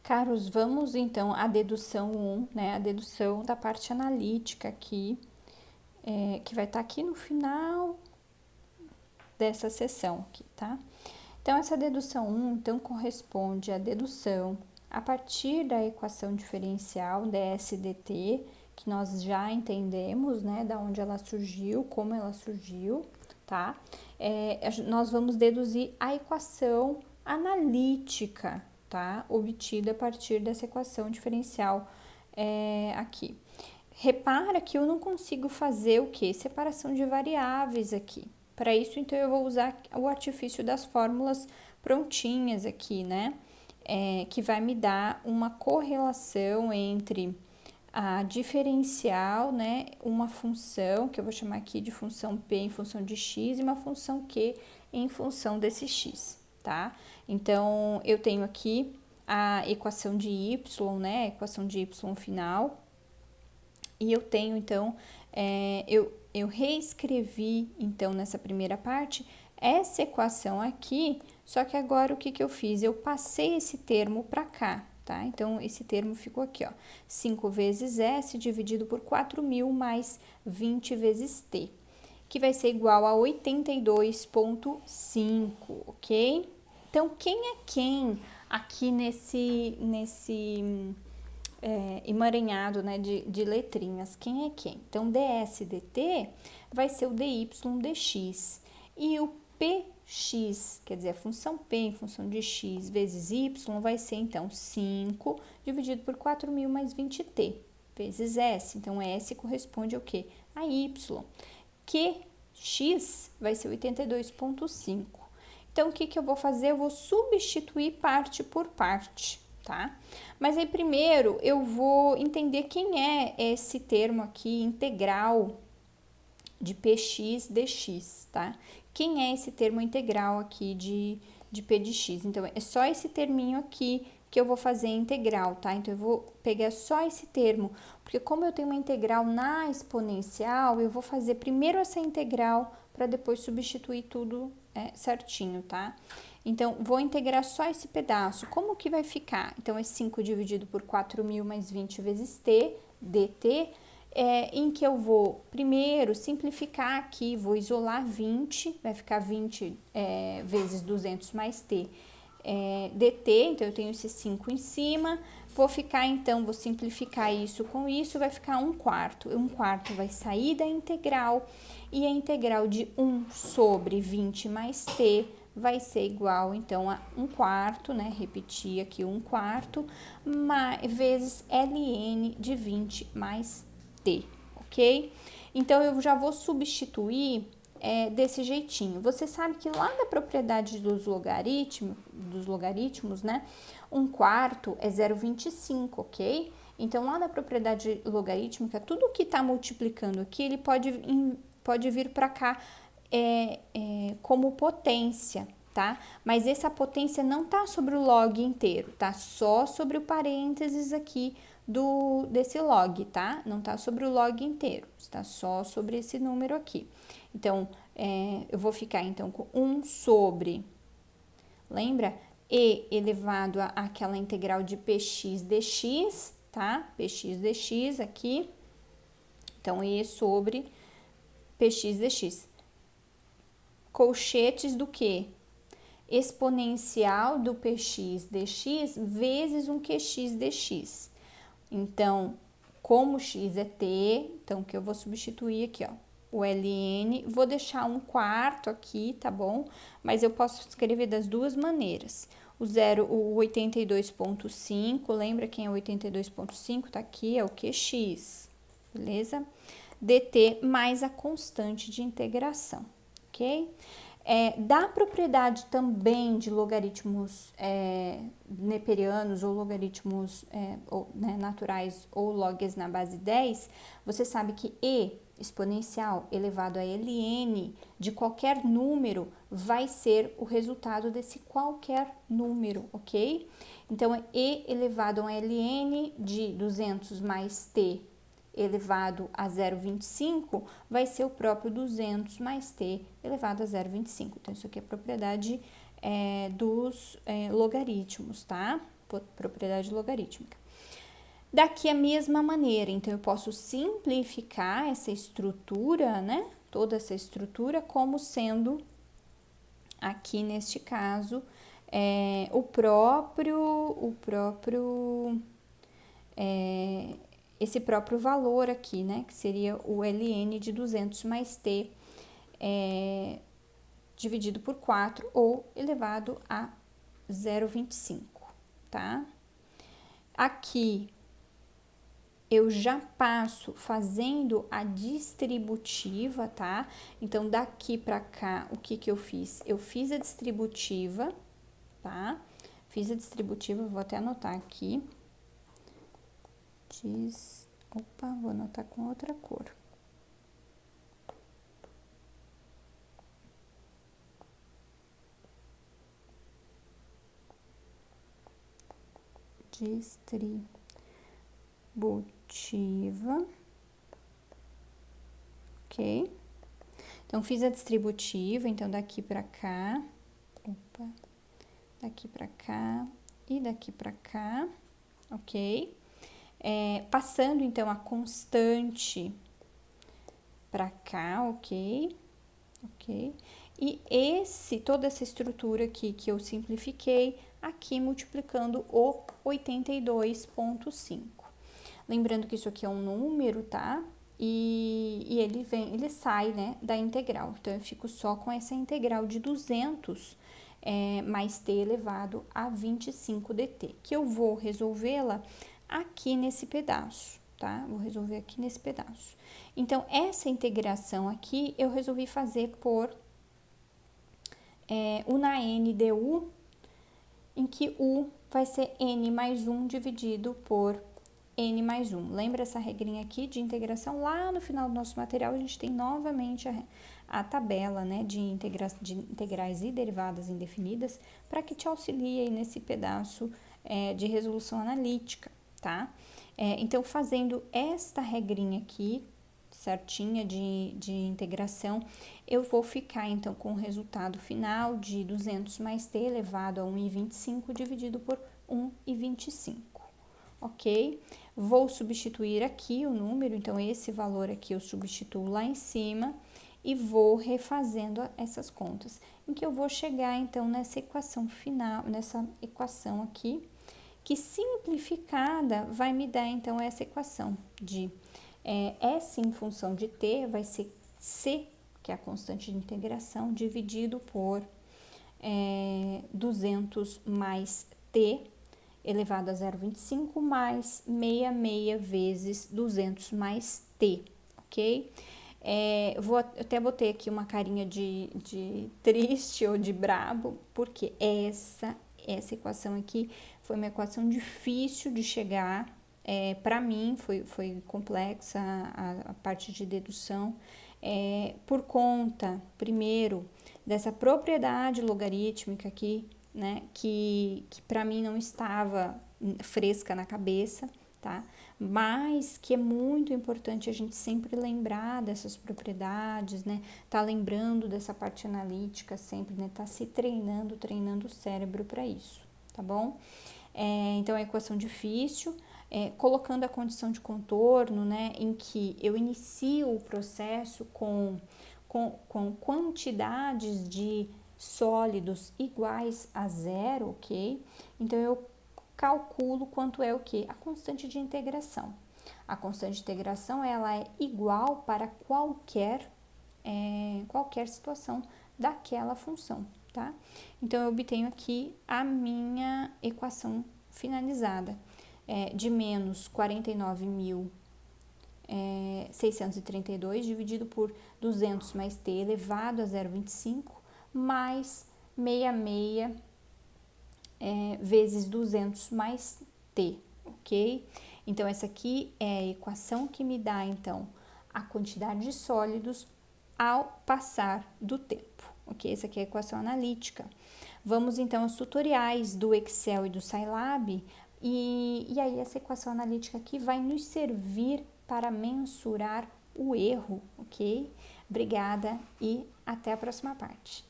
Caros, vamos então à dedução 1, né? A dedução da parte analítica aqui, que vai estar aqui no final dessa sessão aqui, tá? Então, essa dedução 1, então, corresponde à dedução a partir da equação diferencial ds/dt, que nós já entendemos, né? Da onde ela surgiu, como ela surgiu, tá? Nós vamos deduzir a equação analítica, tá? Obtida a partir dessa equação diferencial aqui. Repara que eu não consigo fazer o que? Separação de variáveis aqui. Para isso, então, eu vou usar o artifício das fórmulas prontinhas aqui, né? Que vai me dar uma correlação entre a diferencial, né? Uma função, que eu vou chamar aqui de função P em função de x, e uma função Q em função desse x, tá? Então, eu tenho aqui a equação de y, né? A equação de y final. E eu tenho, então, eu reescrevi, então, nessa primeira parte, essa equação aqui, só que agora o que que eu fiz? Eu passei esse termo para cá, tá? Então, esse termo ficou aqui, ó, 5 vezes S dividido por 4.000 mais 20 vezes T, que vai ser igual a 82,5, ok? Então, quem é quem aqui nesse emaranhado, né, de letrinhas, quem é quem? Então, ds/dt vai ser o dy dx, e o px, quer dizer, a função p em função de x vezes y, vai ser, então, 5 dividido por 4.000 mais 20t, vezes s. Então, s corresponde ao quê? A y. Qx vai ser 82,5. Então, o que que eu vou fazer? Eu vou substituir parte por parte, tá? Mas aí, primeiro, eu vou entender quem é esse termo aqui, integral de px dx, tá? Quem é esse termo integral aqui de p de x? Então, é só esse terminho aqui que eu vou fazer integral, tá? Então, eu vou pegar só esse termo, porque como eu tenho uma integral na exponencial, eu vou fazer primeiro essa integral para depois substituir tudo certinho, tá? Então, vou integrar só esse pedaço. Como que vai ficar? Então, é 5 dividido por 4.000 mais 20 vezes t, dt, em que eu vou, primeiro, simplificar aqui, vou isolar 20, vai ficar 20 vezes 200 mais t, dt, então eu tenho esse 5 em cima, vou ficar, então, vou simplificar isso com isso, vai ficar 1/4. 1/4 vai sair da integral, e a integral de 1 sobre 20 mais t vai ser igual, então, a 1/4, né? Repetir aqui 1/4, vezes ln de 20 mais t, ok? Então, eu já vou substituir desse jeitinho. Você sabe que lá da propriedade dos logaritmos, né? 1/4 é 0,25, ok? Então, lá da propriedade logarítmica, tudo que está multiplicando aqui, ele pode vir para cá como potência, tá? Mas essa potência não tá sobre o log inteiro, tá? Só sobre o parênteses aqui desse log, tá? Não tá sobre o log inteiro, está só sobre esse número aqui. Então, eu vou ficar, então, com 1 sobre, lembra? E elevado àquela integral de px dx, tá? Px dx aqui. Então, e sobre px dx. Colchetes do quê? Exponencial do px dx vezes um qx dx. Então, como x é t, então, que eu vou substituir aqui, ó, o ln, vou deixar 1/4 aqui, tá bom? Mas eu posso escrever das duas maneiras. O 82,5, lembra quem é o 82,5? Tá aqui, é o qx, beleza? dt mais a constante de integração, ok? Da propriedade também de logaritmos neperianos ou logaritmos naturais ou logs na base 10, você sabe que e exponencial elevado a ln de qualquer número vai ser o resultado desse qualquer número, ok? Então, é e elevado a ln de 200 mais t elevado a 0,25 vai ser o próprio 200 mais t elevado a 0,25. Então, isso aqui é a propriedade dos logaritmos, tá? propriedade logarítmica. Daqui a mesma maneira, então, eu posso simplificar essa estrutura, né? Toda essa estrutura como sendo, aqui neste caso, esse próprio valor aqui, né? Que seria o ln de 200 mais t dividido por 4 ou elevado a 0,25, tá? Aqui eu já passo fazendo a distributiva, tá? Então, daqui pra cá, o que que eu fiz? Eu fiz a distributiva, tá? Fiz a distributiva, vou até anotar aqui. Opa, vou anotar com outra cor. Distributiva, ok? Então, fiz a distributiva, então, daqui pra cá, daqui pra cá e daqui pra cá, ok? Passando, então, a constante pra cá, ok? Ok? E toda essa estrutura aqui que eu simplifiquei, aqui multiplicando o 82,5. Lembrando que isso aqui é um número, tá? E ele sai, né, da integral. Então, eu fico só com essa integral de 200 mais t elevado a 25 dt, que eu vou resolvê-la aqui nesse pedaço, tá? Vou resolver aqui nesse pedaço. Então, essa integração aqui, eu resolvi fazer por u na n du, em que u vai ser n mais 1 dividido por n mais 1. Lembra essa regrinha aqui de integração? Lá no final do nosso material, a gente tem novamente a tabela, né, de integrais e derivadas indefinidas, para que te auxilie aí nesse pedaço de resolução analítica, tá? Então, fazendo esta regrinha aqui, certinha de integração, eu vou ficar, então, com o resultado final de 200 mais t elevado a 1,25 dividido por 1,25, ok? Vou substituir aqui o número, então, esse valor aqui eu substituo lá em cima e vou refazendo essas contas, em que eu vou chegar, então, nessa equação final, nessa equação aqui, que simplificada vai me dar, então, essa equação de S em função de t vai ser C, que é a constante de integração, dividido por 200 mais t elevado a 0,25 mais 66 vezes 200 mais t, ok? Eu até botei aqui uma carinha de triste ou de brabo, porque essa equação aqui foi uma equação difícil de chegar. Para mim foi complexa a parte de dedução, por conta, primeiro, dessa propriedade logarítmica aqui, né, que para mim não estava fresca na cabeça, tá? Mas que é muito importante a gente sempre lembrar dessas propriedades, né? Tá lembrando dessa parte analítica sempre, né? Tá se treinando o cérebro para isso, tá bom? Então, é uma equação difícil, colocando a condição de contorno, né, em que eu inicio o processo com quantidades de sólidos iguais a zero, ok? Então, eu calculo quanto é o quê? A constante de integração. A constante de integração, ela é igual para qualquer situação daquela função, tá? Então, eu obtenho aqui a minha equação finalizada, de menos 49.632 dividido por 200 mais t elevado a 0,25 mais 66 vezes 200 mais t, ok? Então, essa aqui é a equação que me dá, então, a quantidade de sólidos ao passar do tempo, ok? Essa aqui é a equação analítica. Vamos, então, aos tutoriais do Excel e do Scilab, e aí essa equação analítica aqui vai nos servir para mensurar o erro, ok? Obrigada e até a próxima parte.